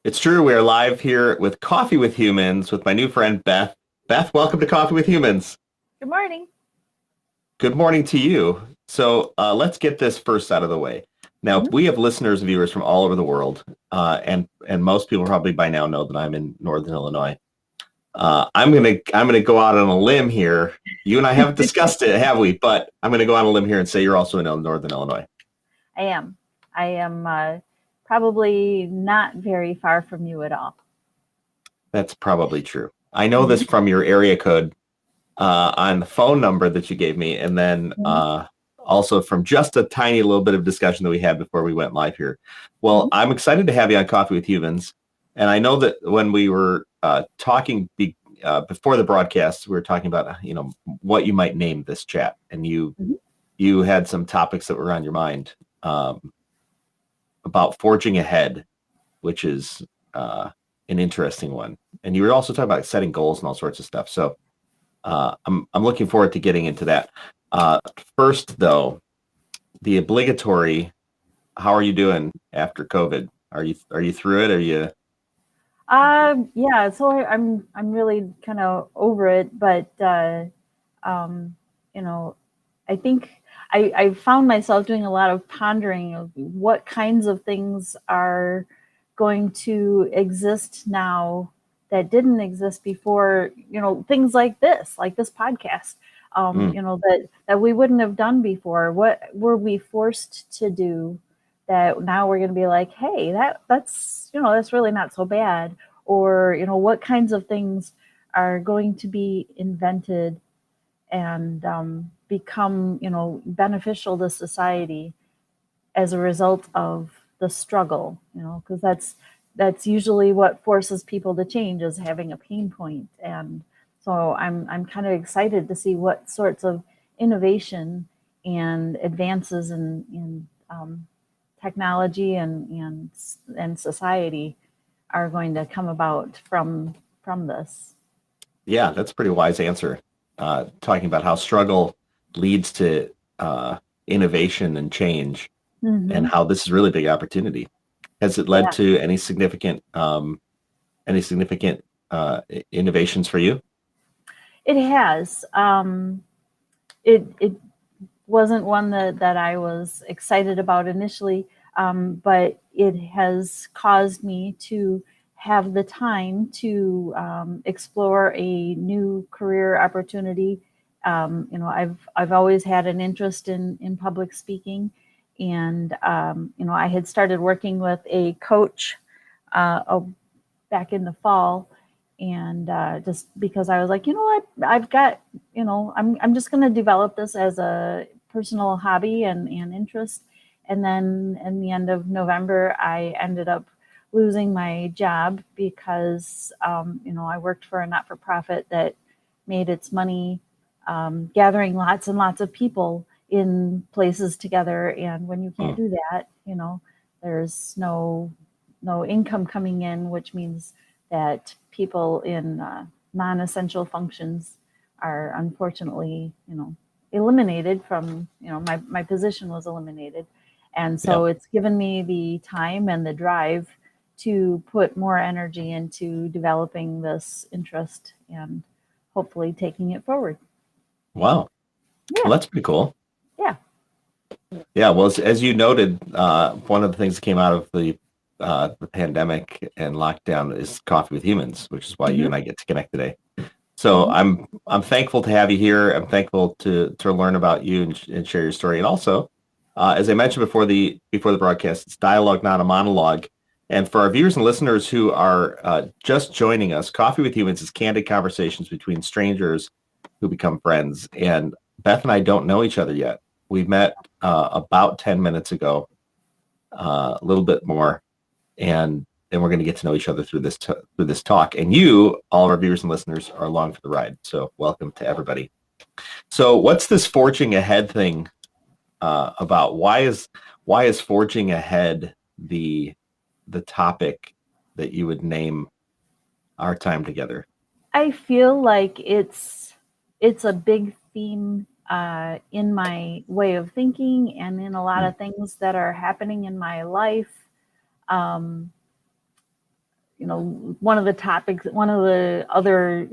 It's true. We are live here with Coffee with Humans with my new friend Beth. Beth, welcome to Coffee with Humans. Good morning. Good morning to you. Let's get this first out of the way. Now, Mhm. we have listeners and viewers from all over the world, and most people probably by now know that I'm in Northern Illinois. I'm gonna go out on a limb here. You and I haven't discussed it, have we? But I'm gonna go on a limb here and say you're also in Northern Illinois. I am. I am probably not very far from you at all. That's probably true. I know this Mhm. from your area code on the phone number that you gave me, and then Mhm. also from just a tiny little bit of discussion that we had before we went live here. Well, Mhm. I'm excited to have you on Coffee with Humans, and I know that when we were talking before the broadcast, we were talking about what you might name this chat, and Mhm. you had some topics that were on your mind about forging ahead, which is an interesting one, and you were also talking about setting goals and all sorts of stuff. So I'm looking forward to getting into that. Uh, First, though, the obligatory. How are you doing after COVID? Are you through it? Are you? Yeah. So I'm really kind of over it, but um, you know, I think I found myself doing a lot of pondering of what kinds of things are going to exist now that didn't exist before. Things like this podcast. Mm, That we wouldn't have done before. What were we forced to do that now we're going to be like, hey, that's really not so bad. Or what kinds of things are going to be invented and become beneficial to society as a result of the struggle, because that's usually what forces people to change, is having a pain point. And so I'm kind of excited to see what sorts of innovation and advances in technology and society are going to come about from this. yeah, that's a pretty wise answer. Talking about how struggle leads to innovation and change, and Hmm. how this is really a big opportunity. Has it led Yeah, to any significant innovations for you? it has. It wasn't one that I was excited about initially, but it has caused me to have the time to explore a new career opportunity. I've always had an interest in public speaking, and I had started working with a coach uh, back in the fall, and just because I was like, you know what, I've got, I'm just going to develop this as a personal hobby and interest. And then in the end of November, I ended up losing my job because I worked for a not-for-profit that made its money gathering lots and lots of people in places together. And when you can't Mm, do that, there's no income coming in, which means that people in non-essential functions are unfortunately, eliminated from, my position was eliminated. And yeah. so it's given me the time and the drive to put more energy into developing this interest and hopefully taking it forward. Wow. Well, Yeah, that's pretty cool. yeah. Yeah, well, as you noted, one of the things that came out of the pandemic and lockdown is Coffee with Humans, which is why you Hmm. and I get to connect today. So Hmm. I'm thankful to have you here. I'm thankful to learn about you and share your story. And also, as I mentioned before the broadcast, it's dialogue, not a monologue. And for our viewers and listeners who are just joining us, Coffee with Humans is candid conversations between strangers who become friends. And Beth and I don't know each other yet. We met about 10 minutes ago, a little bit more, and then we're going to get to know each other through this talk. And you, all of our viewers and listeners, are along for the ride. So welcome to everybody. So what's this forging ahead thing about? Why is forging ahead the topic that you would name our time together? I feel like it's a big theme in my way of thinking and in a lot Mm, of things that are happening in my life. Um, one of the topics, one of the other,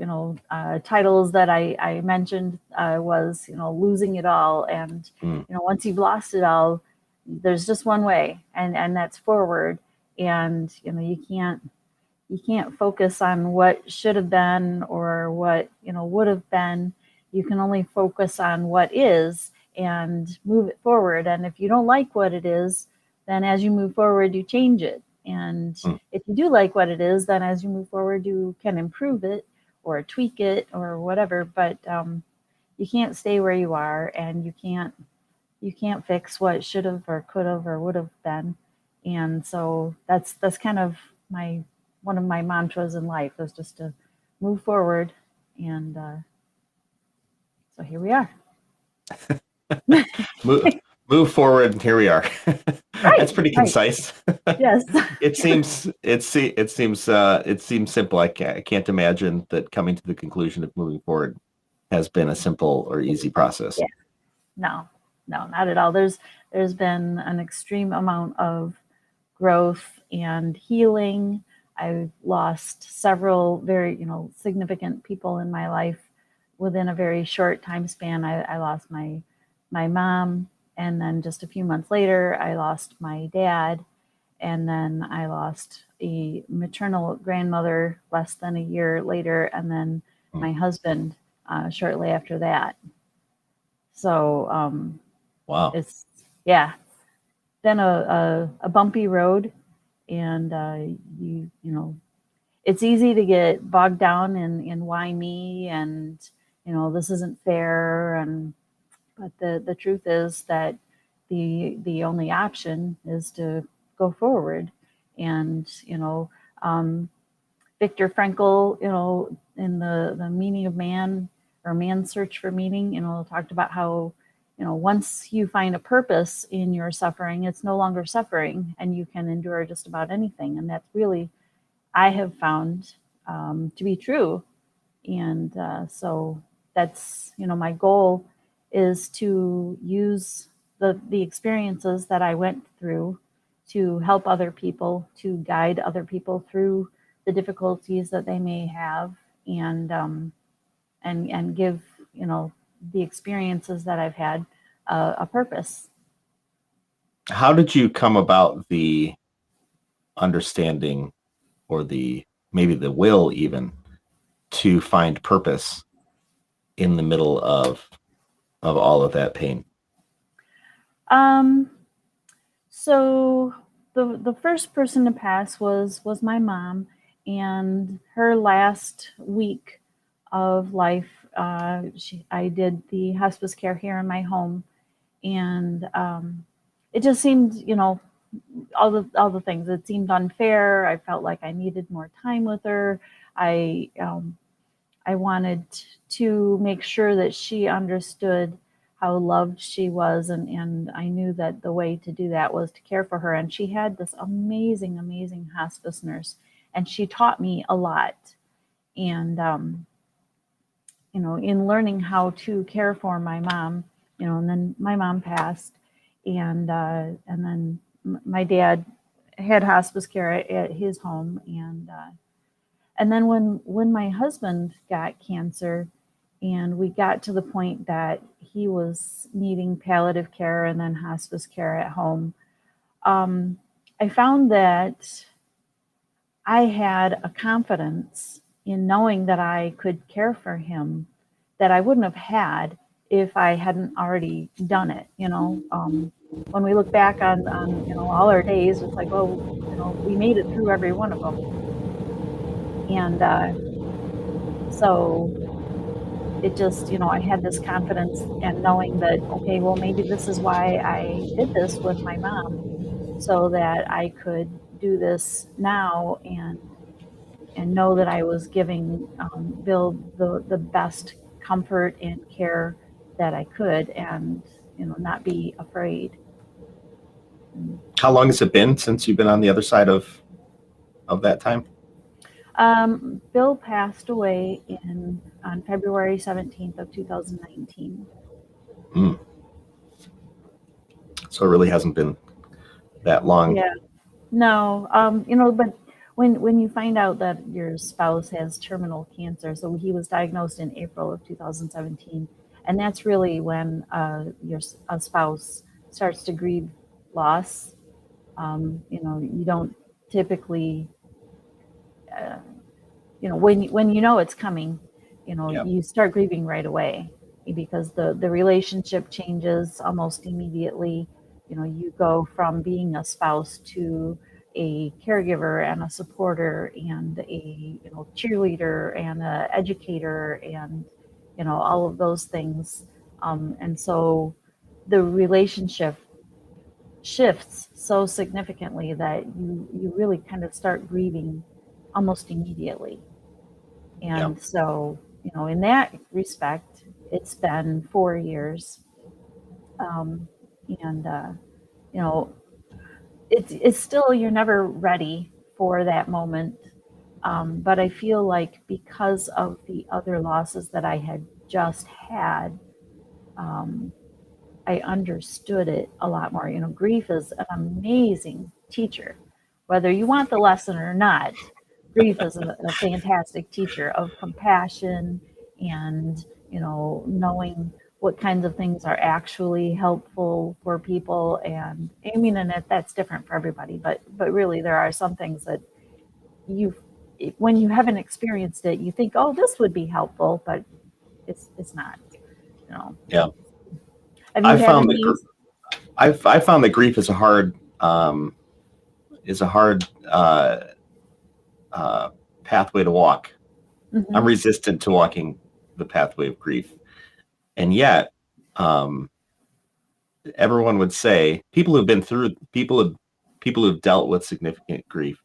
titles that I mentioned was, losing it all. And, once you've lost it all, there's just one way, and that's forward. And, you can't focus on what should have been or what, would have been. You can only focus on what is and move it forward. And if you don't like what it is, then as you move forward, you change it. And if you do like what it is, then as you move forward, you can improve it or tweak it or whatever. But you can't stay where you are, and you can't fix what should have or could have or would have been. And so that's kind of one of my mantras in life, is just to move forward. And so here we are. Move forward, and here we are. Right, that's pretty concise. Right. Yes. it seems simple. I can't imagine that coming to the conclusion of moving forward has been a simple or easy process. Yeah. No, not at all. There's been an extreme amount of growth and healing. I've lost several very, significant people in my life within a very short time span. I lost my mom, and then just a few months later, I lost my dad, and then I lost a maternal grandmother less than a year later, and then my husband shortly after that. So, wow, it's been a bumpy road, and it's easy to get bogged down in why me, and this isn't fair, but the truth is that the only option is to go forward. And Viktor Frankl, in the meaning of man, or Man's Search for Meaning, talked about how once you find a purpose in your suffering, it's no longer suffering, and you can endure just about anything. And that's really, I have found to be true. And so that's, my goal is to use the experiences that I went through to help other people, to guide other people through the difficulties that they may have, and give, the experiences that I've had a purpose. How did you come about the understanding, or maybe the will even, to find purpose in the middle of all of that pain? So the first person to pass was my mom, and her last week of life, I did the hospice care here in my home, and it just seemed, all the things. It seemed unfair. I felt like I needed more time with her. I wanted to make sure that she understood how loved she was, and I knew that the way to do that was to care for her. And she had this amazing, amazing hospice nurse, and she taught me a lot. And in learning how to care for my mom, and then my mom passed, and then my dad had hospice care at his home, and then when my husband got cancer, and we got to the point that he was needing palliative care and then hospice care at home, I found that I had a confidence in knowing that I could care for him that I wouldn't have had if I hadn't already done it. When we look back on all our days, it's like, well, we made it through every one of them. And so it just, I had this confidence, and knowing that, okay, well, maybe this is why I did this with my mom, so that I could do this now, and know that I was giving Bill the best comfort and care that I could, and not be afraid. How long has it been since you've been on the other side of that time? Bill passed away on February 17th of 2019. So it really hasn't been that long. Yeah. No, but when you find out that your spouse has terminal cancer, so he was diagnosed in April of 2017, and that's really when your a spouse starts to grieve loss. You don't typically, uh, when you know it's coming, Yeah. you start grieving right away because the relationship changes almost immediately. You go from being a spouse to a caregiver and a supporter and a cheerleader and a educator and all of those things. And so the relationship shifts so significantly that you really kind of start grieving almost immediately. Yeah. And so, in that respect, it's been 4 years. Um, and, you know, it's still, you're never ready for that moment. But I feel like because of the other losses that I had just had, um, I understood it a lot more. Grief is an amazing teacher, whether you want the lesson or not. Grief is a fantastic teacher of compassion and knowing what kinds of things are actually helpful for people. And I mean, and that's different for everybody, but really there are some things that you, when you haven't experienced it, you think, oh, this would be helpful, but it's not. You know, Yeah. have you I had found that any? I found that grief is a hard is a hard uh, pathway to walk. I'm Mhm, resistant to walking the pathway of grief, and yet um, everyone would say people who've dealt with significant grief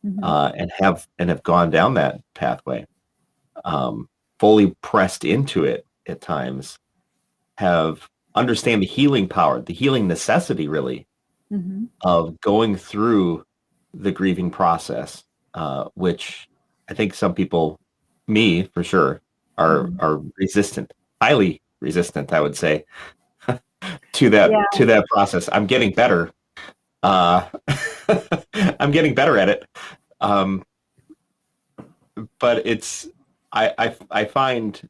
mhm, and have gone down that pathway, um, fully pressed into it at times, have understand the healing power, the healing necessity, really, mhm, of going through the grieving process, which I think some people, me for sure, are mhm. are resistant, highly resistant, I would say, to that Yeah, to that process. I'm getting better. Uh, I'm getting better at it, um, but I find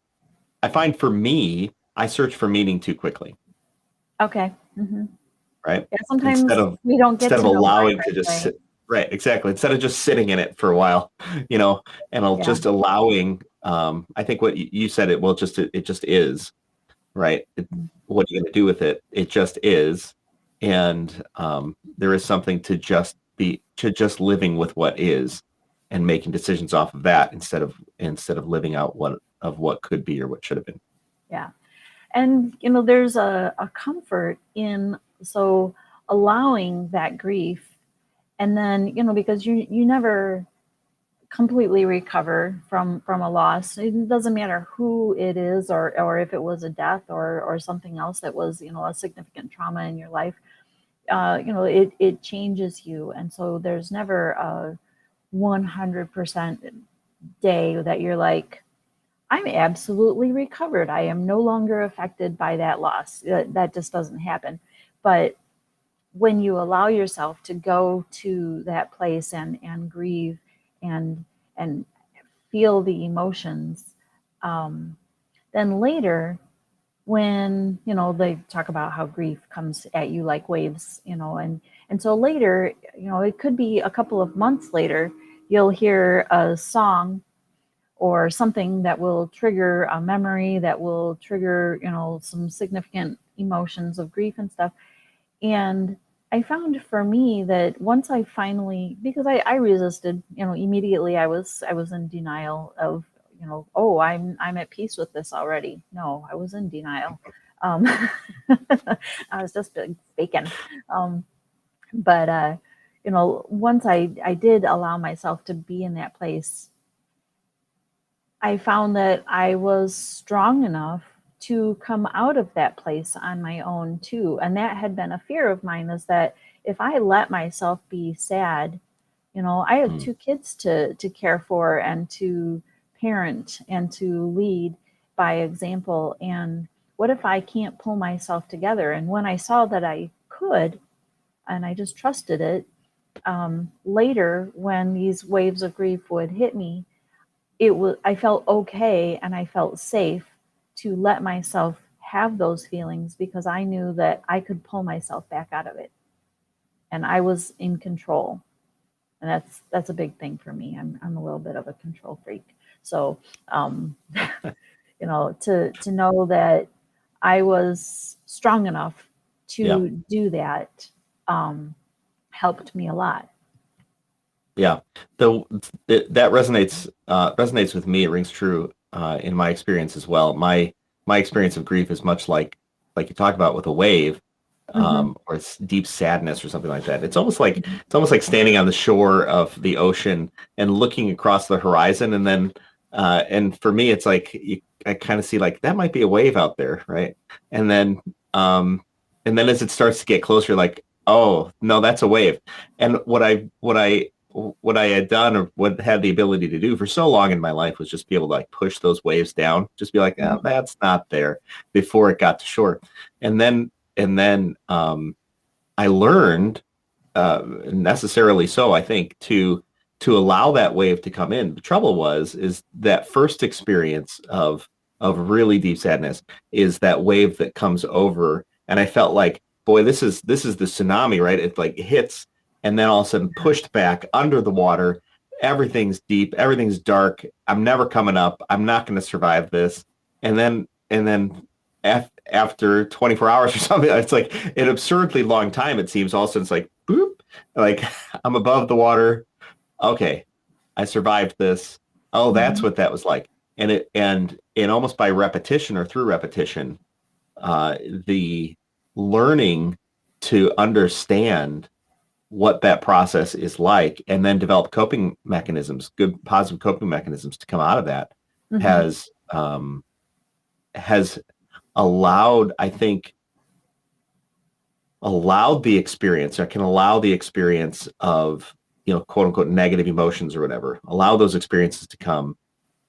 for me, I search for meaning too quickly, okay. Mhm. right? Yeah, Instead sometimes of we don't get instead of to know why allowing to right just away. sit, right, exactly. Instead of just sitting in it for a while, you know, and I'll Yeah. just allowing. I think what you said, it just is, right? What are you going to do with it? It just is, and there is something to just living with what is, and making decisions off of that instead of living out what could be or what should have been. Yeah. And there's a comfort in so allowing that grief, and then because you never completely recover from a loss. It doesn't matter who it is, or if it was a death or something else that was a significant trauma in your life. It changes you, and so there's never a 100% day that you're like, I'm absolutely recovered. I am no longer affected by that loss. That just doesn't happen. But when you allow yourself to go to that place and grieve and and feel the emotions, um, then later, when they talk about how grief comes at you like waves, and so later, it could be a couple of months later, you'll hear a song or something that will trigger a memory that will trigger some significant emotions of grief and stuff. And I found for me that once I finally, because I resisted, immediately, I was in denial of, oh, I'm at peace with this already. No, I was in denial. um, I was just faking. um, but once I did allow myself to be in that place, I found that I was strong enough to come out of that place on my own too. And that had been a fear of mine, is that if I let myself be sad, I have Mm. two kids to care for and to parent and to lead by example. And what if I can't pull myself together? And when I saw that I could, and I just trusted it, later, when these waves of grief would hit me, I felt okay and I felt safe to let myself have those feelings because I knew that I could pull myself back out of it and I was in control. And that's a big thing for me. I'm a little bit of a control freak. So, to know that I was strong enough Yeah. to do that helped me a lot. Yeah. That resonates with me. It rings true in my experience as well. My experience of grief is much like you talked about with a wave, Mm-hmm. or it's deep sadness or something like that. It's almost like standing on the shore of the ocean and looking across the horizon, and for me, it's like I kind of see like that might be a wave out there, right? And then um, and then as it starts to get closer, like, oh no, that's a wave. And what I had done, or what had the ability to do for so long in my life, was just be able to like push those waves down, just be like, oh, that's not there, before it got to shore. And then I learned, necessarily so, I think, to allow that wave to come in. The trouble is that first experience of really deep sadness is that wave that comes over, and I felt like, boy, this is the tsunami, right? It like hits, and then all of a sudden pushed back under the water. Everything's deep, everything's dark. I'm never coming up. I'm not going to survive this. And then after 24 hours or something, it's like an absurdly long time. It seems also, it's like, boop, like I'm above the water. Okay, I survived this. Oh, that's Mm-hmm. what that was like. And almost by repetition or through repetition, uh, the learning to understand what that process is like, and then develop coping mechanisms, good positive coping mechanisms to come out of that, Mm-hmm. has allowed, I think, allowed the experience, or can allow the experience of, quote unquote, negative emotions or whatever, allow those experiences to come,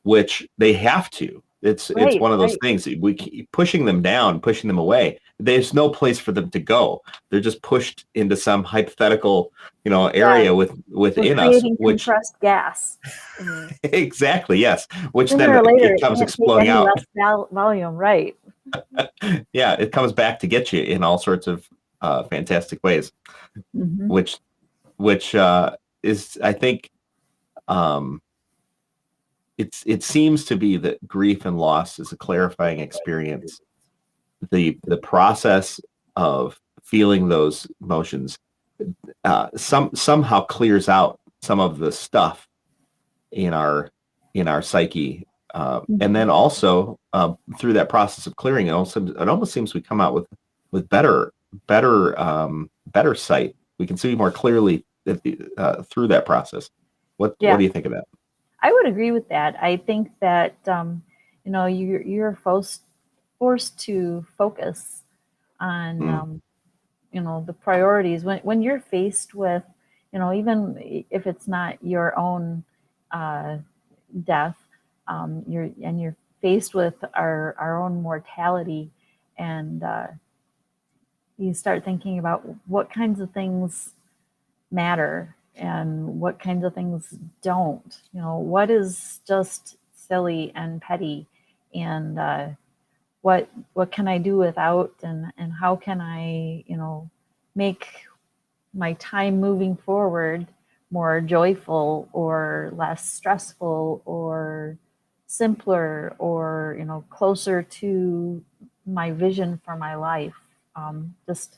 which they have to. It's Right, one of those right. things that we keep pushing them down, pushing them away. There's no place for them to go. They're just pushed into some hypothetical, Yeah, area we're within us, creating which compressed gas. And exactly, yes, which sooner then or later, it it comes can't take exploding any out. less volume, right? Yeah, it comes back to get you in all sorts of fantastic ways, Mm-hmm. which is, I think, um, it seems to be that grief and loss is a clarifying experience. The process of feeling those emotions somehow clears out some of the stuff in our psyche, and Mm-hmm. then also, through that process of clearing, it almost seems we come out with better sight. We can see more clearly through that process. What Yeah, do you think of that? I would agree with that. I think that you're forced to focus on Mm, the priorities when you're faced with even if it's not your own uh, death, you're faced with our own mortality, and you start thinking about what kinds of things matter and what kinds of things don't. What is just silly and petty, and what can I do without, and how can I make my time moving forward more joyful or less stressful or simpler or closer to my vision for my life. Just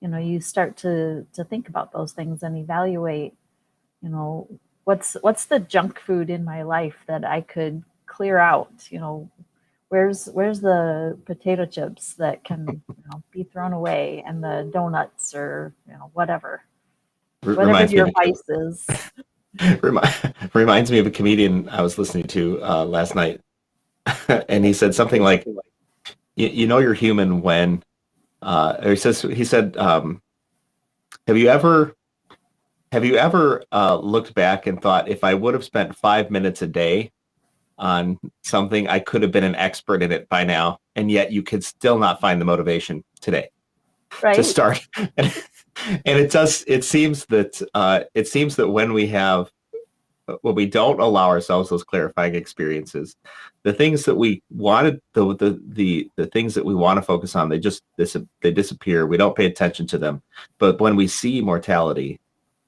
you start to think about those things and evaluate you know what's the junk food in my life that I could clear out. Where's the potato chips that can be thrown away, and the donuts, or whatever reminds me your of vice is. reminds me of a comedian I was listening to last night, and he said something like, you're human when, or he said, have you ever looked back and thought, if I would have spent 5 minutes a day on something, I could have been an expert in it by now, and yet you could still not find the motivation today to Right. start. And it seems that when we don't allow ourselves those clarifying experiences, the things that we wanted, the things that we want to focus on, they disappear. We don't pay attention to them. But when we see mortality,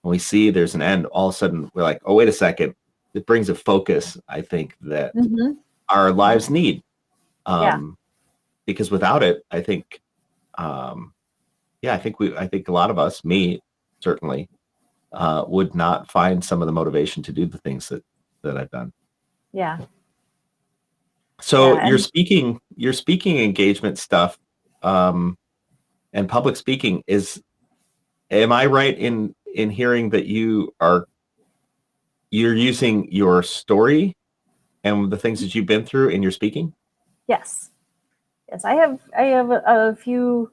when we see there's an end, all of a sudden we're like, oh, wait a second. It brings a focus, I think, that Mm-hmm. our lives need. Yeah. Because without it, I think, I think a lot of us, me certainly, would not find some of the motivation to do the things that I've done. Yeah. So Yeah. And your speaking engagement stuff, and public speaking am I right in hearing that you're using your story and the things that you've been through in your speaking? yes. Yes. I have a few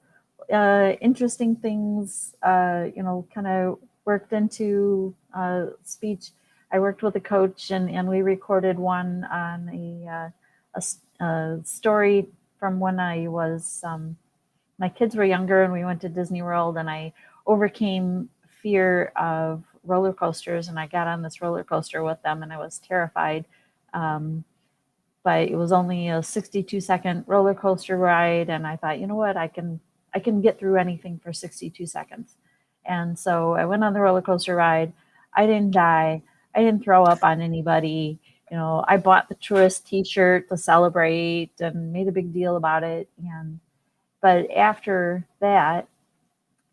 interesting things, kind of worked into speech. I worked with a coach, and we recorded one on a story from when I was my kids were younger and we went to Disney World, and I overcame fear of roller coasters, and I got on this roller coaster with them, and I was terrified. Um, but it was only a 62-second roller coaster ride, and I thought, you know what, I can get through anything for 62 seconds. And so I went on the roller coaster ride. I didn't die. I didn't throw up on anybody. I bought the tourist t-shirt to celebrate and made a big deal about it. But after that,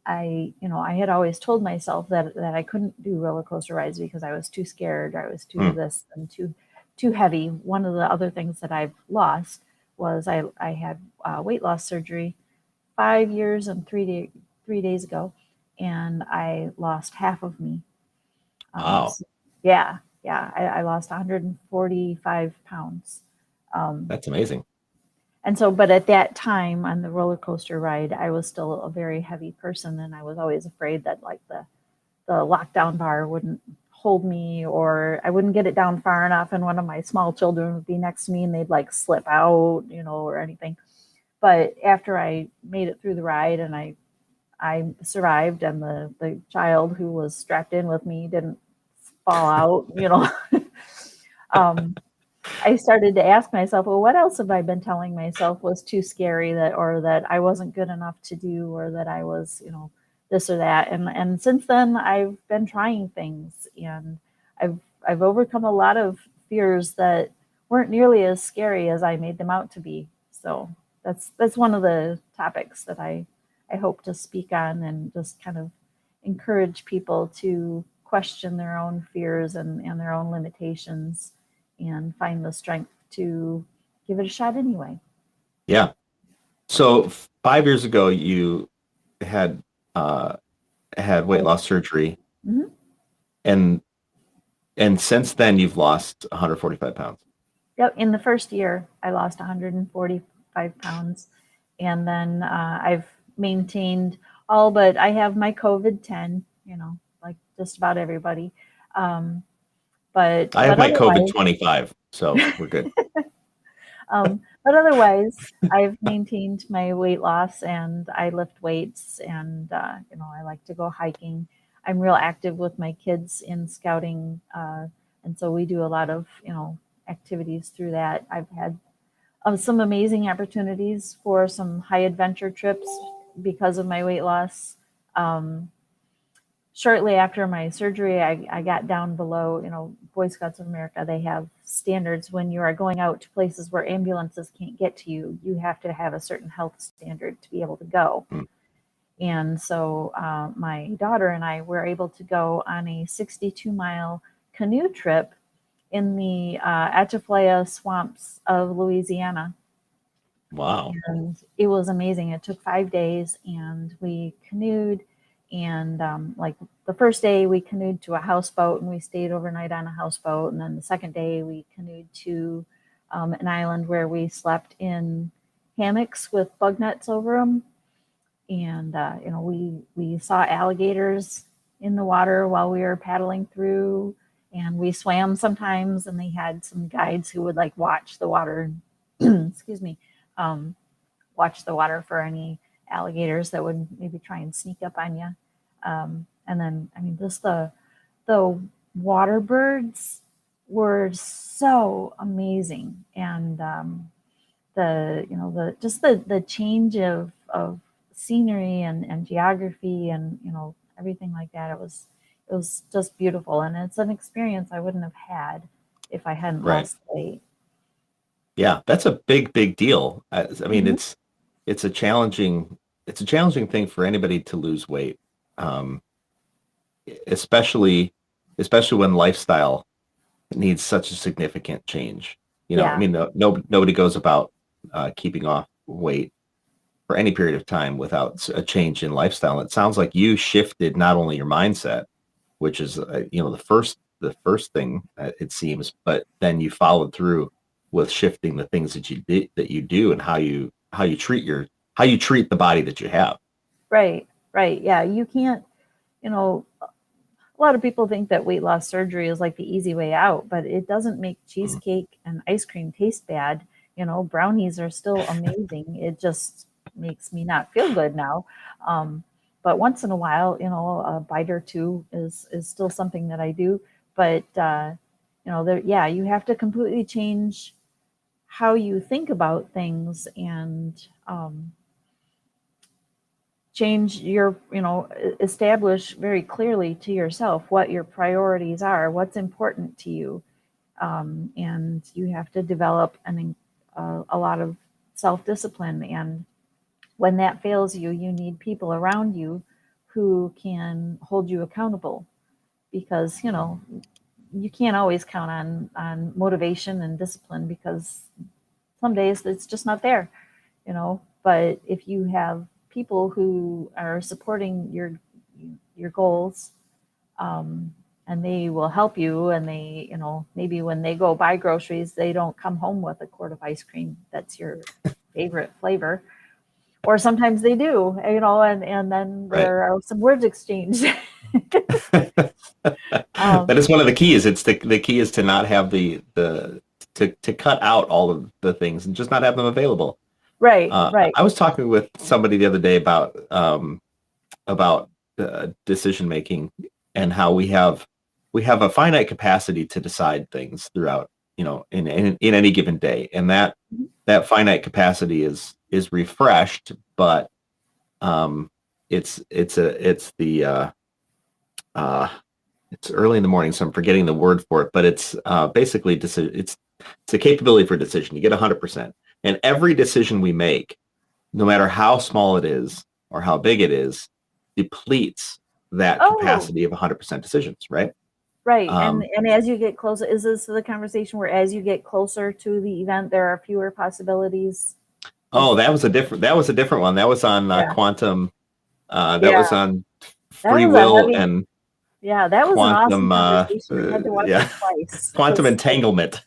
I had always told myself that I couldn't do roller coaster rides because I was too scared. I was too Hmm. this and too heavy. One of the other things that I've lost was I had weight loss surgery 5 years and 3 days ago, and I lost half of me. Wow, Yeah, yeah, I lost 145 pounds. Um, that's amazing. And so, but at that time on the roller coaster ride, I was still a very heavy person, and I was always afraid that like the lockdown bar wouldn't hold me, or I wouldn't get it down far enough, and one of my small children would be next to me and they'd like slip out, or anything. But after I made it through the ride and I survived, and the child who was strapped in with me didn't fall out. um, I started to ask myself, well, what else have I been telling myself was too scary, or that I wasn't good enough to do, or that I was, this or that. And since then I've been trying things, and I've overcome a lot of fears that weren't nearly as scary as I made them out to be. So that's one of the topics that I hope to speak on, and just kind of encourage people to question their own fears and their own limitations, and find the strength to give it a shot anyway. Yeah. So 5 years ago, you had uh, had weight loss surgery, Mhm. and since then you've lost 145 pounds. Yep. In the first year, I lost 145 pounds. And then I've maintained all, but I have my COVID 10, like just about everybody. Um, but, I have but my COVID otherwise, 25, so we're good. but otherwise, I've maintained my weight loss, and I lift weights, and I like to go hiking. I'm real active with my kids in scouting, and so we do a lot of activities through that. I've had some amazing opportunities for some high adventure trips because of my weight loss. Um, Shortly after my surgery, I got down below, Boy Scouts of America, they have standards when you are going out to places where ambulances can't get to you. You have to have a certain health standard to be able to go. Mm. And so my daughter and I were able to go on a 62-mile canoe trip in the Atchafalaya swamps of Louisiana. Wow. And it was amazing. It took 5 days, and we canoed. And like the first day, we canoed to a houseboat, and we stayed overnight on a houseboat. And then the second day, we canoed to an island where we slept in hammocks with bug nets over them. And we saw alligators in the water while we were paddling through, and we swam sometimes. And they had some guides who would like watch the water. Excuse me. Um, watch the water for any alligators that would maybe try and sneak up on you. And then, I mean, just the water birds were so amazing. And the change of scenery and geography and, everything like that. It was just beautiful. And it's an experience I wouldn't have had if I hadn't Right. lost weight. Yeah, that's a big deal. I mean, Mhm. it's a challenging thing for anybody to lose weight, um, especially especially when lifestyle needs such a significant change. I Yeah, mean, nobody goes about keeping off weight for any period of time without a change in lifestyle. It sounds like you shifted not only your mindset, which is the first thing, it seems, but then you followed through with shifting the things that you do and how you treat the body that you have. right, right. Yeah, you can't, you know, a lot of people think that weight loss surgery is like the easy way out, but it doesn't make Mm. cheesecake and ice cream taste bad. Brownies are still amazing. It just makes me not feel good now. Um, but once in a while, a bite or two is still something that I do. But yeah, you have to completely change how you think about things and change your, establish very clearly to yourself what your priorities are, what's important to you. And you have to develop a lot of self discipline. And when that fails you, you need people around you who can hold you accountable because, you can't always count on motivation and discipline because some days it's just not there. But if you have people who are supporting your goals, and they will help you, and they, maybe when they go buy groceries, they don't come home with a quart of ice cream that's your favorite flavor, or sometimes they do, and then Right. there are some words exchanged. That um, is one of the keys. The key is to not have to cut out all of the things and just not have them available. right, right. I was talking with somebody the other day about decision making and how we have a finite capacity to decide things throughout, in any given day, and that finite capacity is refreshed, but um, uh, it's early in the morning, so I'm forgetting the word for it, but it's basically it's a capability for decision. You get 100%, and every decision we make, no matter how small it is or how big it is, depletes that Oh, capacity of 100% decisions, right? right. and Um, and as you get closer, is this the conversation where as you get closer to the event there are fewer possibilities? oh, Is that was a different one. That was on Yeah, quantum. That was yeah. on That free was a will heavy and Yeah, that was an awesome quantum. conversation. I had to watch it Yeah, twice quantum because entanglement.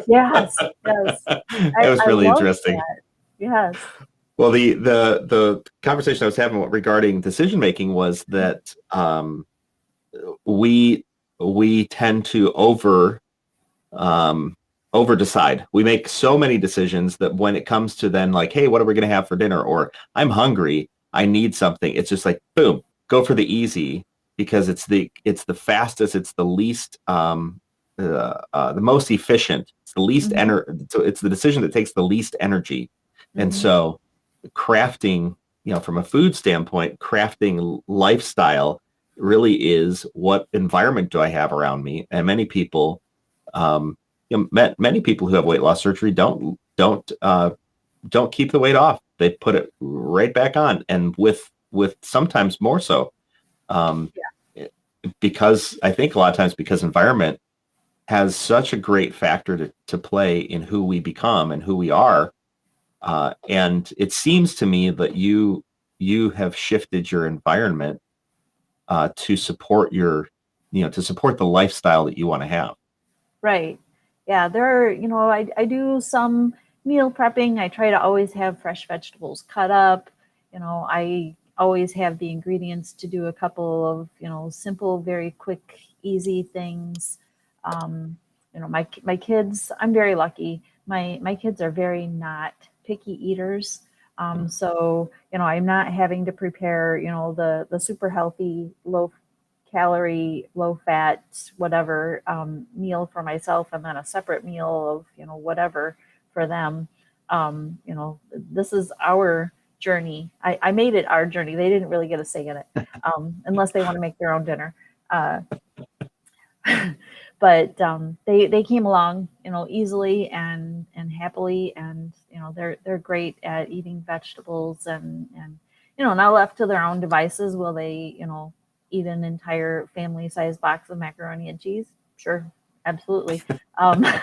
yes, yes. It I was I really love interesting. that. Yes. Well, the conversation I was having regarding decision making was that we we tend to um, over decide. We make so many decisions that when it comes to then like, hey, what are we going to have for dinner? Or I'm hungry, I need something. It's just like, boom, go for the easy because it's the fastest, it's the least the most efficient. It's the least Hmm. energy. So it's the decision that takes the least energy. And Hmm. so crafting, from a food standpoint, crafting lifestyle really is what environment do I have around me? And many people, many people who have weight loss surgery don't keep the weight off. They put it right back on, and with sometimes more so, um, because I think a lot of times because environment has such a great factor to play in who we become and who we are. And it seems to me that you have shifted your environment to support to support the lifestyle that you want to have. Right. Yeah, there are, I do some meal prepping. I try to always have fresh vegetables cut up. I always have the ingredients to do a couple of, simple, very quick, easy things. My kids, I'm very lucky. My kids are very not picky eaters. So, I'm not having to prepare, the super healthy, low calorie, low fat, whatever meal for myself, and then a separate meal of, whatever for them. This is our journey. I made it our journey. They didn't really get a say in it, unless they want to make their own dinner. Uh, but they came along, easily and happily, and they're great at eating vegetables, and not left to their own devices, will they eat an entire family size box of macaroni and cheese? Sure, absolutely. I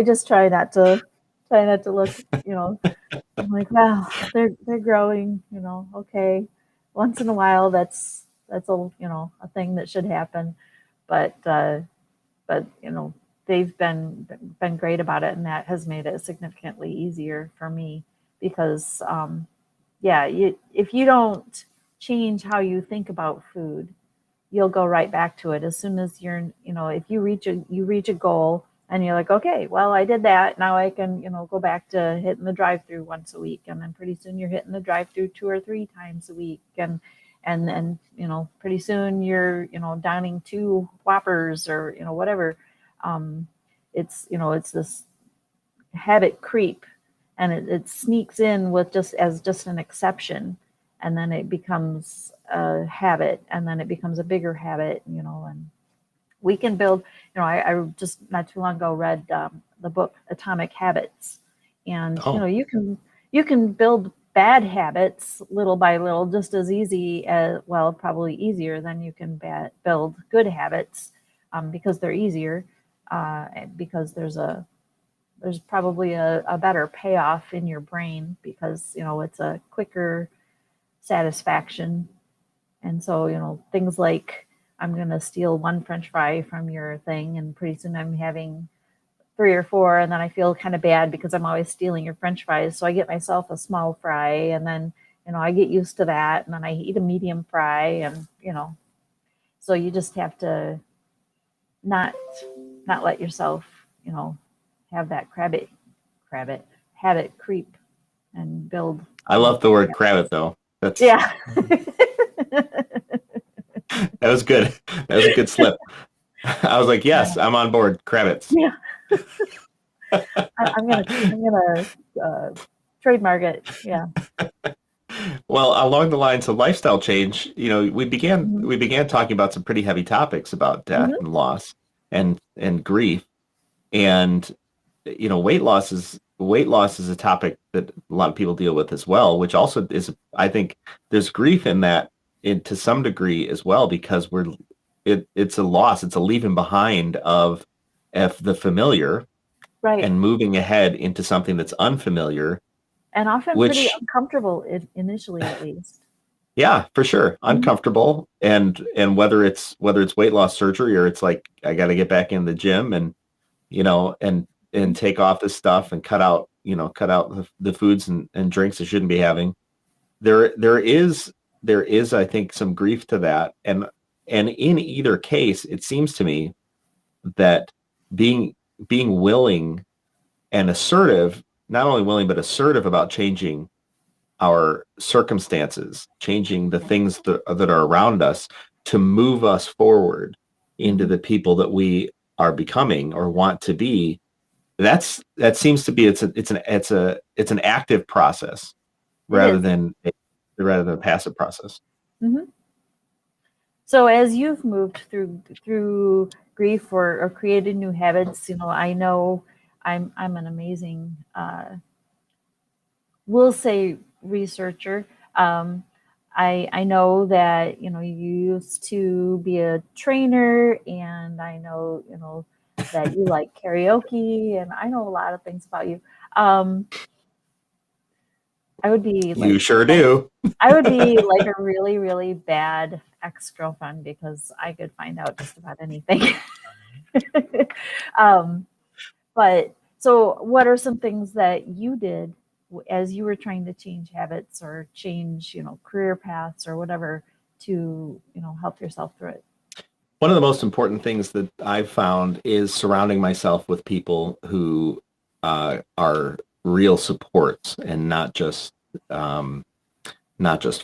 just try not to look, I'm like, wow, they're growing, okay. Once in a while, that's a thing that should happen, but they've been great about it, and that has made it significantly easier for me because yeah, if you don't change how you think about food, you'll go right back to it as soon as if you reach a goal and you're like, okay, well, I did that, now I can go back to hitting the drive-through once a week, and then pretty soon you're hitting the drive-through 2 or 3 times a week, and then pretty soon you're downing 2 Whoppers or whatever. It's this habit creep, and it sneaks in with just an exception, and then it becomes a habit, and then it becomes a bigger habit, and we can build. I just not too long ago read the book Atomic Habits, and Oh, you can build bad habits little by little just as easy as, well, probably easier than you can build good habits, because they're easier, because there's probably a better payoff in your brain, because it's a quicker satisfaction. And so things like, I'm going to steal one French fry from your thing, and pretty soon I'm having 3 or 4, and then I feel kind of bad because I'm always stealing your French fries. So I get myself a small fry, and then I get used to that, and then I eat a medium fry, and so you just have to not let yourself have that habit creep and build. I love the word crab it though. Yeah. That was good. That was a good slip. I was like, yes, I'm on board. Kravitz. Yeah. I'm gonna trademark it. Yeah. Well, along the lines of lifestyle change, we began Mhm. we began talking about some pretty heavy topics about death Mhm. and loss and grief, and weight loss is a topic that a lot of people deal with as well, which also is, I think, there's grief in that, to some degree as well, because it's a loss, it's a leaving behind of the familiar Right. and moving ahead into something that's unfamiliar, And often pretty which, uncomfortable, initially, at least. yeah, for sure, Mhm. uncomfortable, and whether it's weight loss surgery, or it's like, I got to get back in the gym and and take off this stuff and cut out the foods and drinks I shouldn't be having. There is I think some grief to that, and in either case, it seems to me that being being willing and assertive, not only willing but assertive about changing our circumstances, changing the things that are around us, to move us forward into Mhm. the people that we are becoming or want to be. That seems to be, it's an active process, It rather is. than a passive process. Mhm. So as you've moved through grief, or created new habits, I know I'm an amazing, we'll say, researcher. Um, I know that you used to be a trainer, and I know that you like karaoke, and I know a lot of things about you. Um, I would be You like sure do. I would be like a really, really bad ex-girlfriend, because I could find out just about anything. um, but so, what are some things that you did as you were trying to change habits, or change, career paths, or whatever, to help yourself through it? One of the most important things that I've found is surrounding myself with people who are real supports and not just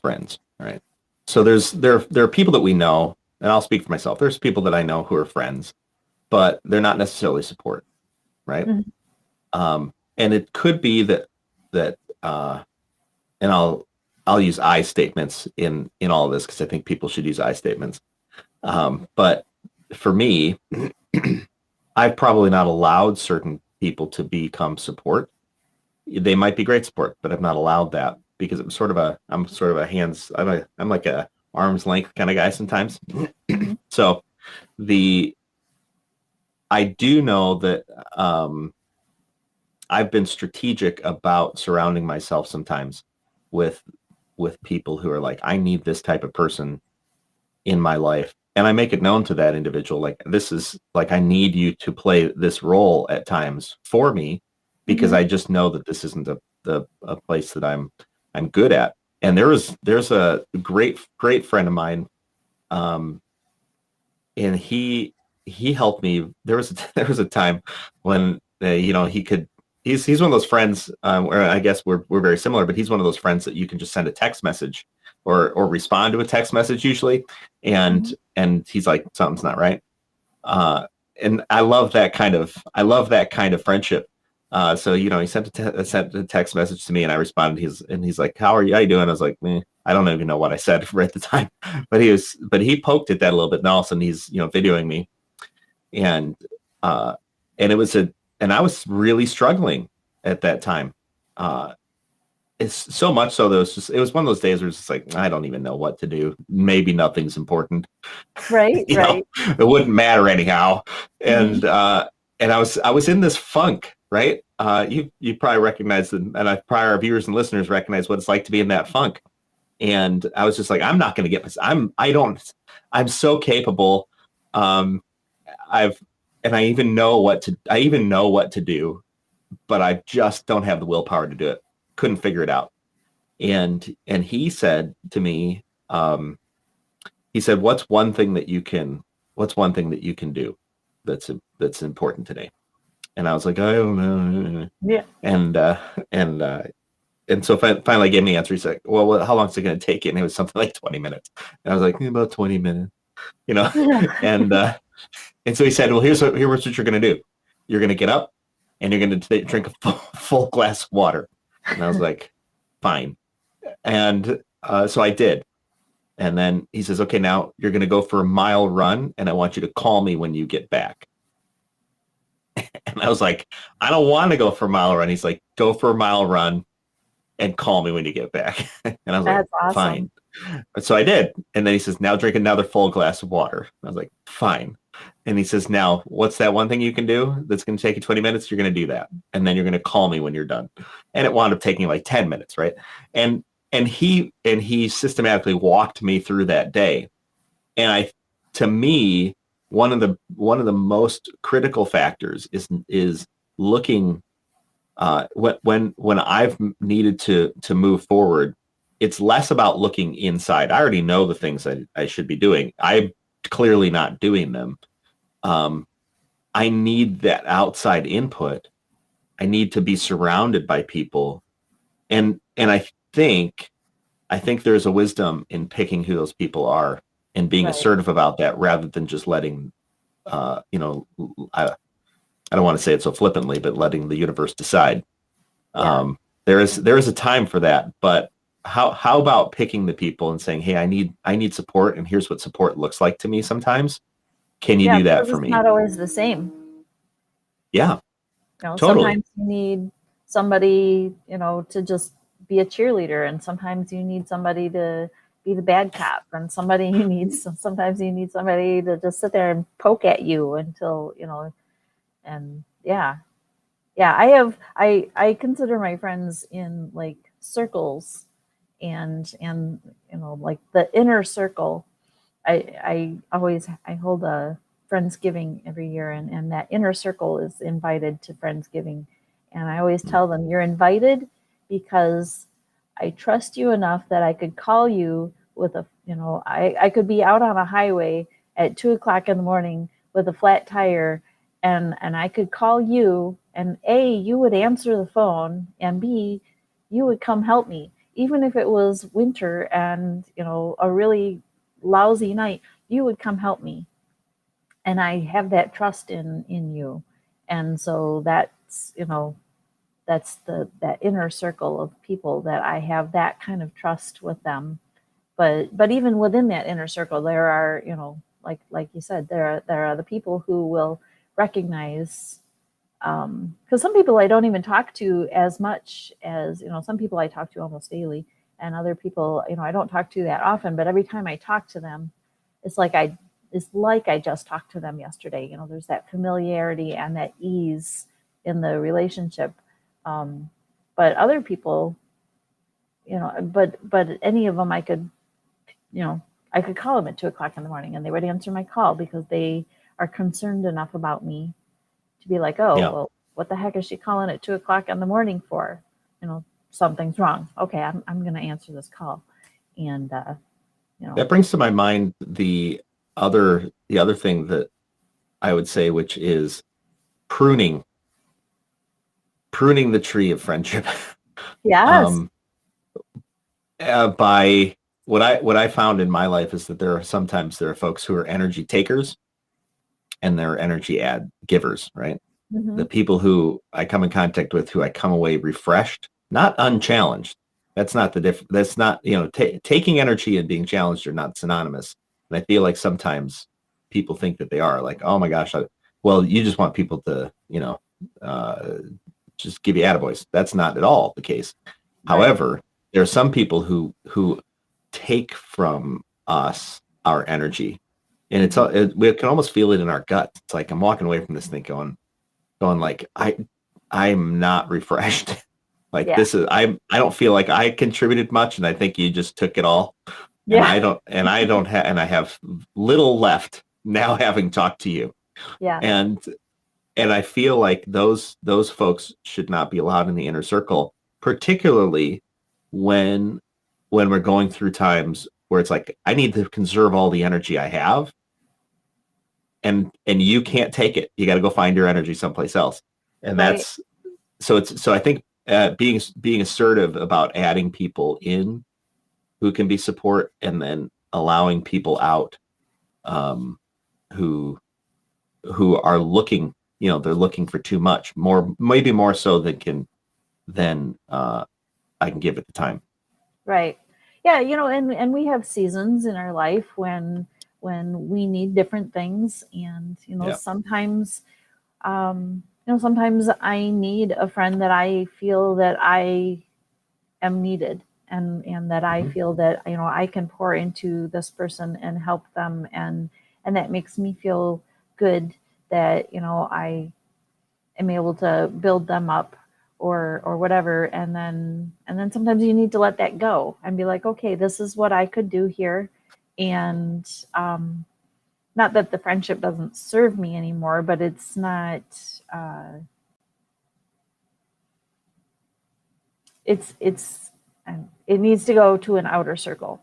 friends, right? So there are people that we know, and I'll speak for myself. There's people that I know who are friends, but they're not necessarily support, right? Mhm. And it could be that and I'll use I statements in all of this because I think people should use I statements. But for me, I've probably not allowed certain people to become support. They might be great support, but I've not allowed that because I'm sort of a hands I'm like a arm's length kind of guy sometimes. Mhm. So the I do know that I've been strategic about surrounding myself sometimes with people who are like, I need this type of person in my life. And I make it known to that individual, like, this is like, I need you to play this role at times for me because Mhm. I just know that this isn't a place that I'm good at. And there's a great friend of mine. Um, and he helped me. There was a time when he's one of those friends where I guess we're very similar, but he's one of those friends that you can just send a text message or respond to a text message usually, and Mhm. he's like, something's not right. uh, and I love that kind of friendship. So he sent a text message to me, and I responded. He's like, "How are you? How you doing?" I was like, I don't even know what I said right at the time, but he poked at that a little bit, and all of a sudden he's videoing me, and uh, and it was a and I was really struggling at that time. Uh, it's so much so that it was one of those days where it's just like, I don't even know what to do. Maybe nothing's important. Right, right. It wouldn't matter anyhow. Mhm. And I was in this funk, right? You probably recognize and prior viewers and listeners recognize what it's like to be in that funk. And I was just like, I'm not going to get this. I'm so capable. Um, I've and I even know what to do, but I just don't have the willpower to do it. Couldn't figure it out. And he said to me, he said, what's one thing that you can do that's important today?" And I was like, I don't know. Yeah. And and uh and so finally gave me the answer. He's like, well, how long is it going to take you? And it was something like 20 minutes. And I was like, about 20 minutes, you know. and and so he said, well, here's what you're going to do. You're going to get up and you're going to drink a full glass of water. And I was like, fine. And so I did. And then he says, okay, now you're going to go for a mile run, and I want you to call me when you get back. And I was like, I don't want to go for a mile run. He's like, go for a mile run and call me when you get back. And I was like, That's awesome. fine. So I did. And then he says, now drink another full glass of water. I was like, fine. And he says, now what's that one thing you can do that's going to take you 20 minutes? You're going to do that. And then you're going to call me when you're done. And it wound up taking like 10 minutes. Right. And, he systematically walked me through that day. And to me, one of the most critical factors is looking when I've needed to move forward. It's less about looking inside. I already know the things that I should be doing. I'm clearly not doing them. Um, I need that outside input. I need to be surrounded by people, and I think there's a wisdom in picking who those people are and being Right. assertive about that rather than just letting, uh, you know, I, I don't want to say it so flippantly, but letting the universe decide. Yeah. There is a time for that, but how about picking the people and saying, hey, I need support, and here's what support looks like to me sometimes. Can you Yeah, do that because for it's me? not always the same. Yeah, totally. Sometimes you need somebody, to just be a cheerleader, and sometimes you need somebody to be the bad cop, and sometimes you need somebody to just sit there and poke at you until, and yeah. Yeah, I consider my friends in like circles, and like the inner circle. I hold a Friendsgiving every year, and that inner circle is invited to Friendsgiving. And I always tell them, you're invited because I trust you enough that I could call you with I could be out on a highway at 2 o'clock in the morning with a flat tire, and I could call you, and A, you would answer the phone, and B, you would come help me. Even if it was winter and, a really lousy night, you would come help me. And I have that trust in you. And so that's that inner circle of people that I have that kind of trust with them. But even within that inner circle, there are, like you said, there are the people who will recognize, because some people I don't even talk to as much as, some people I talk to almost daily, and other people, I don't talk to that often, but every time I talk to them, it's like I just talked to them yesterday. There's that familiarity and that ease in the relationship. But other people, but any of them I could call them at 2 o'clock in the morning and they would answer my call because they are concerned enough about me to be like, oh, Yeah. well, what the heck is she calling at 2 o'clock in the morning for? Something's wrong. Okay, I'm going to answer this call. And, That brings to my mind the other thing that I would say, which is pruning the tree of friendship. yes. By what I found in my life is that there are folks who are energy takers and they're energy givers, right? Mm-hmm. The people who I come in contact with, who I come away refreshed, not unchallenged. That's not that's not, taking energy and being challenged are not synonymous. And I feel like sometimes people think that they are, like, oh my gosh, well, you just want people to, just give you attaboys. That's not at all the case. Right. However, there are some people who take from us our energy, and we can almost feel it in our gut. It's like I'm walking away from this thing going like, I'm not refreshed. Like, Yeah. this is, I don't feel like I contributed much, and I think you just took it all. And Yeah. I have little left now, having talked to you. Yeah. And I feel like those folks should not be allowed in the inner circle, particularly when we're going through times where it's like, I need to conserve all the energy I have, and you can't take it. You got to go find your energy someplace else. And Right. that's so I think being assertive about adding people in who can be support, and then allowing people out, who are looking, they're looking for too much, maybe more so than I can give at the time. Right. Yeah, and we have seasons in our life when we need different things, and Yeah. sometimes I need a friend that I feel that I am needed, and that I feel that I can pour into this person and help them, and that makes me feel good that I am able to build them up or whatever, and then sometimes you need to let that go and be like, okay, this is what I could do here, and not that the friendship doesn't serve me anymore, but it's not it's it needs to go to an outer circle,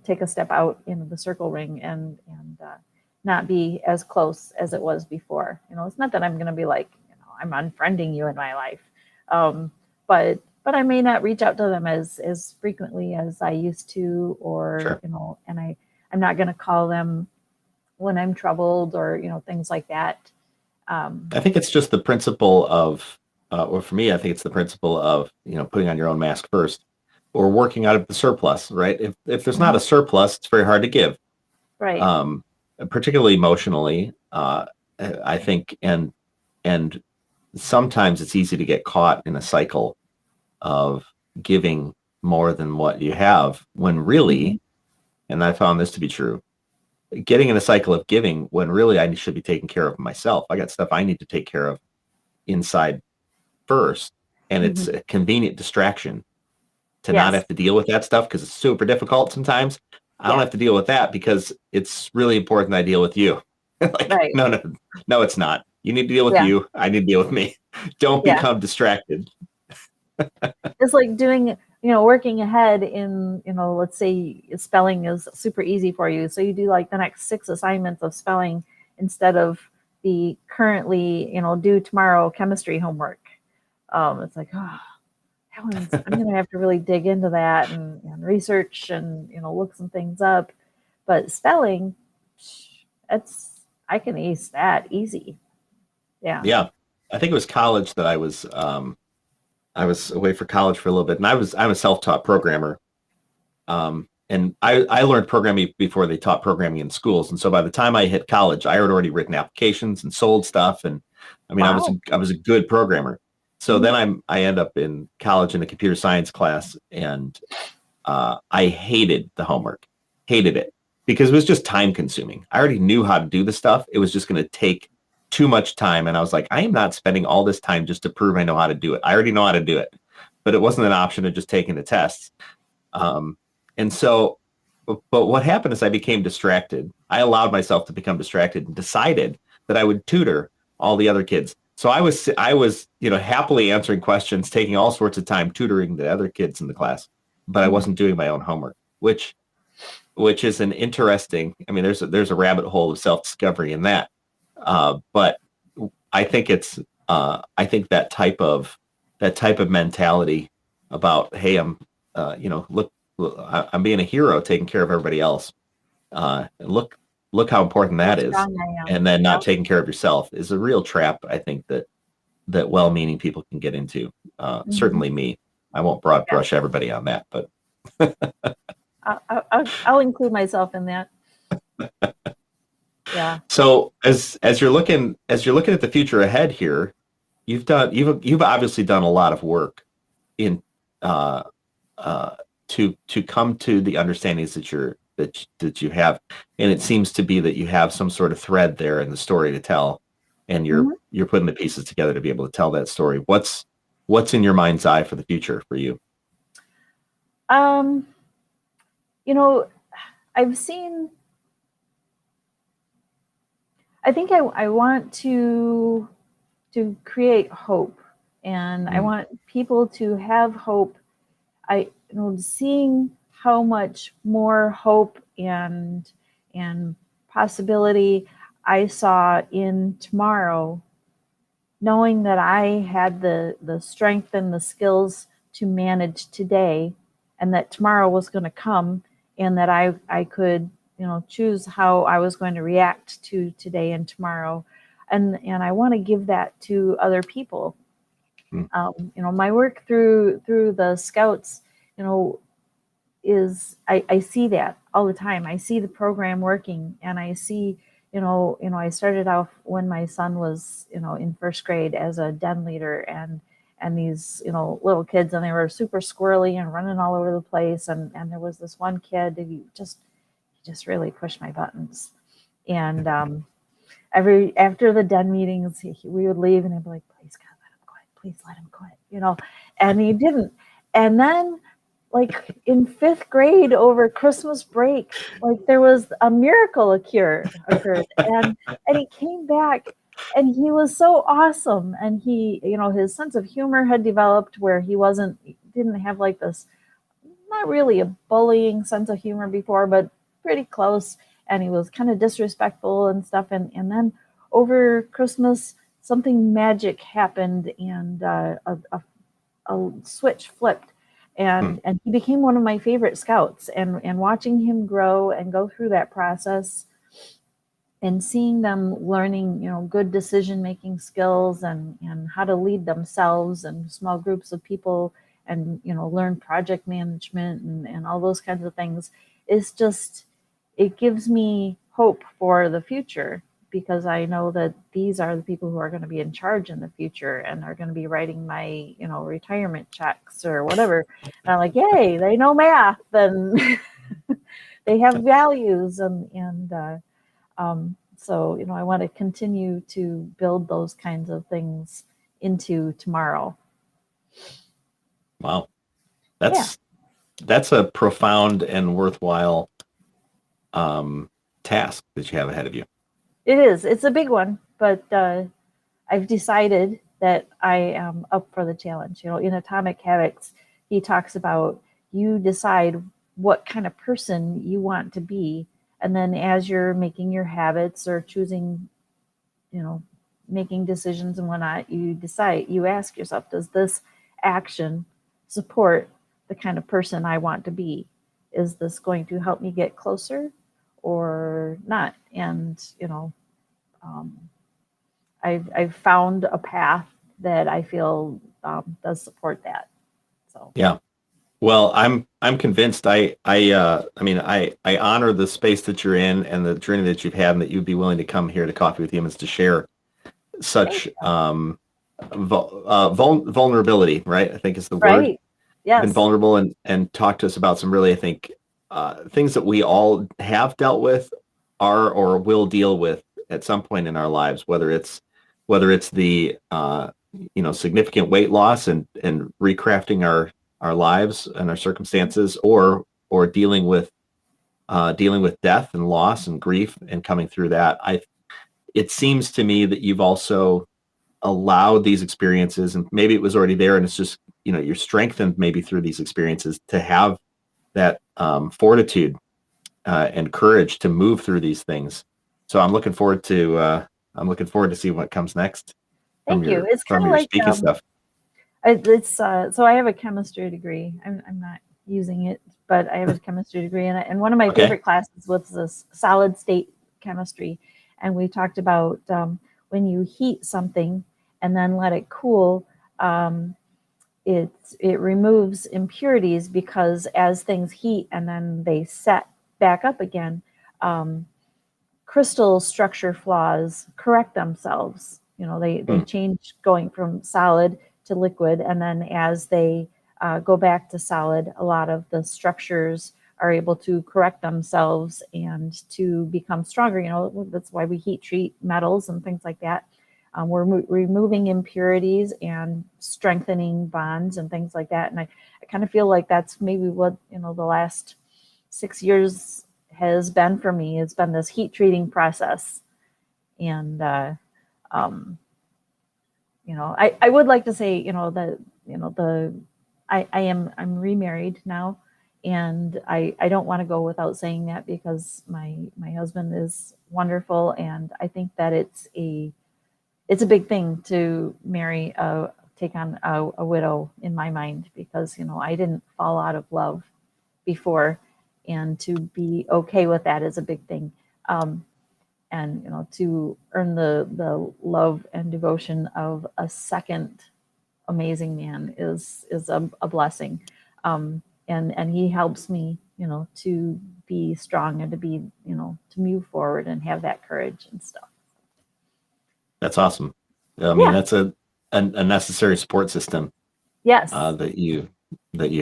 take a step out into the circle ring, and not be as close as it was before. It's not that I'm going to be like, I'm unfriending you in my life, but I may not reach out to them as frequently as I used to, or Sure. and I'm not going to call them when I'm troubled, or things like that. I think it's just the principle of, or for me, I think it's the principle of, putting on your own mask first, or working out of the surplus, right? If there's not a surplus, it's very hard to give, Right. Particularly emotionally. I think, and sometimes it's easy to get caught in a cycle of giving more than what you have, when really, and I found this to be true, getting in a cycle of giving when really I should be taking care of myself. I got stuff I need to take care of inside first, and it's a convenient distraction to not Yes. have to deal with that stuff, because it's super difficult sometimes. I don't Yeah. have to deal with that because it's really important I deal with you. Like, Right. no, it's not. You need to deal with Yeah. you. I need to deal with me. Don't Yeah. become distracted. It's like doing, working ahead in, let's say spelling is super easy for you. So you do like the next 6 assignments of spelling instead of the currently, due tomorrow chemistry homework. It's like, oh, I'm going to have to really dig into that and research and, look some things up. But spelling, I can ace that easy. Yeah. Yeah. I think it was college that I was away for college for a little bit, and I'm a self-taught programmer. And I learned programming before they taught programming in schools. And so by the time I hit college, I had already written applications and sold stuff. And I mean, Wow. I was a good programmer. So Mhm. then I end up in college in a computer science class, and I hated the homework, hated it because it was just time consuming. I already knew how to do the stuff. It was just going to take too much time. And I was like, I am not spending all this time just to prove I know how to do it. I already know how to do it, but it wasn't an option of just taking the tests. Um, and so, but what happened is I became distracted. I allowed myself to become distracted and decided that I would tutor all the other kids. So I was, happily answering questions, taking all sorts of time tutoring the other kids in the class, but I wasn't doing my own homework, which is an interesting. I mean, there's a rabbit hole of self-discovery in that. But I think that type of mentality about, hey, look, I'm being a hero, taking care of everybody else. Look how important How that is, strong I am. and then not Yep. taking care of yourself is a real trap. I think that well-meaning people can get into. Mhm. Certainly me. I won't broad Yeah. brush everybody on that, but I'll include myself in that. Yeah. so as you're looking at the future ahead here, you've obviously done a lot of work in uh, to come to the understandings that you have, and it seems to be that you have some sort of thread there in the story to tell, and Mhm. you're putting the pieces together to be able to tell that story. What's in your mind's eye for the future for you? Um, you know, I've seen. I think I want to create hope, and I Mm, want people to have hope. Seeing how much more hope and possibility I saw in tomorrow, knowing that I had the strength and the skills to manage today, and that tomorrow was going to come, and that I could choose how I was going to react to today and tomorrow, and I want to give that to other people. mm, My work through the Scouts, you know, is I see that all the time. I see the program working, and I see, I started off when my son was, in first grade as a den leader, and these, little kids, and they were super squirrely and running all over the place, and there was this one kid that he just really pushed my buttons, and every after the den meetings, we would leave, and I'd be like, please God, let him quit, please let him quit, and he didn't, and then like in fifth grade over Christmas break, like there was a miracle occurred, and he came back, and he was so awesome, and he, his sense of humor had developed where didn't have like this, not really a bullying sense of humor before, but pretty close, and he was kind of disrespectful and stuff, and then over Christmas something magic happened, and a switch flipped, mm, and he became one of my favorite scouts, and watching him grow and go through that process, and seeing them learning, good decision making skills, and how to lead themselves and small groups of people, and learn project management, and all those kinds of things, is just, it gives me hope for the future, because I know that these are the people who are going to be in charge in the future, and are going to be writing my, retirement checks or whatever. And I'm like, yay, they know math, and they have values, so, I want to continue to build those kinds of things into tomorrow. wow, Yeah, that's a profound and worthwhile um, task that you have ahead of you. it is. It's a big one, but I've decided that I am up for the challenge. In Atomic Habits, he talks about, you decide what kind of person you want to be. And then as you're making your habits or choosing, making decisions and whatnot, you ask yourself, does this action support the kind of person I want to be? Is this going to help me get closer or not? And, I've found a path that I feel does support that. So Yeah. Well, I'm convinced. I honor the space that you're in and the journey that you've had, and that you'd be willing to come here to Coffee with Humans to share such vulnerability, right? I think is the word. Right. Yes. Been vulnerable and talk to us about some really, I think, things that we all have dealt with, are or will deal with at some point in our lives, whether it's the significant weight loss and recrafting our lives and our circumstances, or dealing with death and loss and grief and coming through that. It seems to me that you've also allowed these experiences, and maybe it was already there, and it's just, you're strengthened maybe through these experiences to have that fortitude and courage to move through these things. So I'm looking forward to see what comes next. Thank you. It's kind of like speaking stuff. So I have a chemistry degree. I'm not using it, but I have a chemistry degree, and one of my favorite classes was this solid state chemistry, and we talked about when you heat something and then let it cool, it removes impurities, because as things heat and then they set back up again, crystal structure flaws correct themselves. They change going from solid to liquid, and then as they go back to solid, a lot of the structures are able to correct themselves and to become stronger. That's why we heat treat metals and things like that. We're removing impurities and strengthening bonds and things like that. And I kind of feel like that's maybe what, the last 6 years has been for me. It's been this heat treating process. And, I would like to say, I'm remarried now, and I don't want to go without saying that, because my husband is wonderful. And I think that it's a big thing to take on a widow, in my mind, because, I didn't fall out of love before, and to be okay with that is a big thing. And, to earn the love and devotion of a second amazing man is a blessing. And he helps me, to be strong and to be, to move forward and have that courage and stuff. That's awesome. I mean, that's a necessary support system. Yes. That you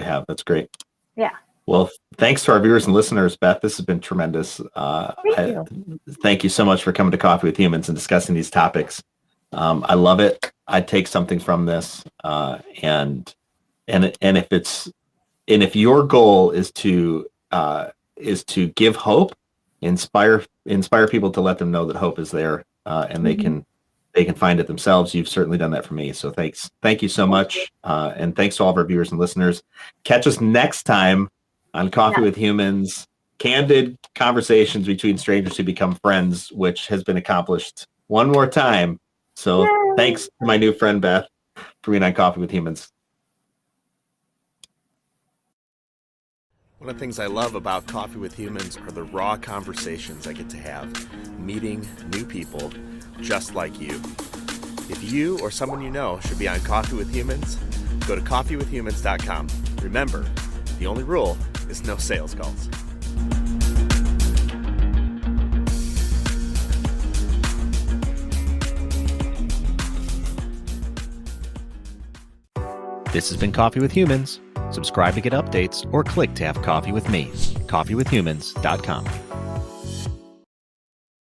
have. That's great. Yeah. Well, thanks to our viewers and listeners, Beth. This has been tremendous. Thank you so much for coming to Coffee with Humans and discussing these topics. I love it. I take something from this, and if your goal is to give hope, inspire people, to let them know that hope is there, and they can find it themselves. You've certainly done that for me. So thank you so much, and thanks to all of our viewers and listeners. Catch us next time on Coffee with Humans, candid conversations between strangers who become friends, which has been accomplished one more time. So thanks to my new friend Beth for being on Coffee with Humans. One of the things I love about Coffee with Humans are the raw conversations I get to have, meeting new people just like you. If you or someone you know should be on Coffee with Humans, go to coffeewithhumans.com. Remember, the only rule is no sales calls. This has been Coffee with Humans. Subscribe to get updates or click to have coffee with me. coffeewithhumans.com.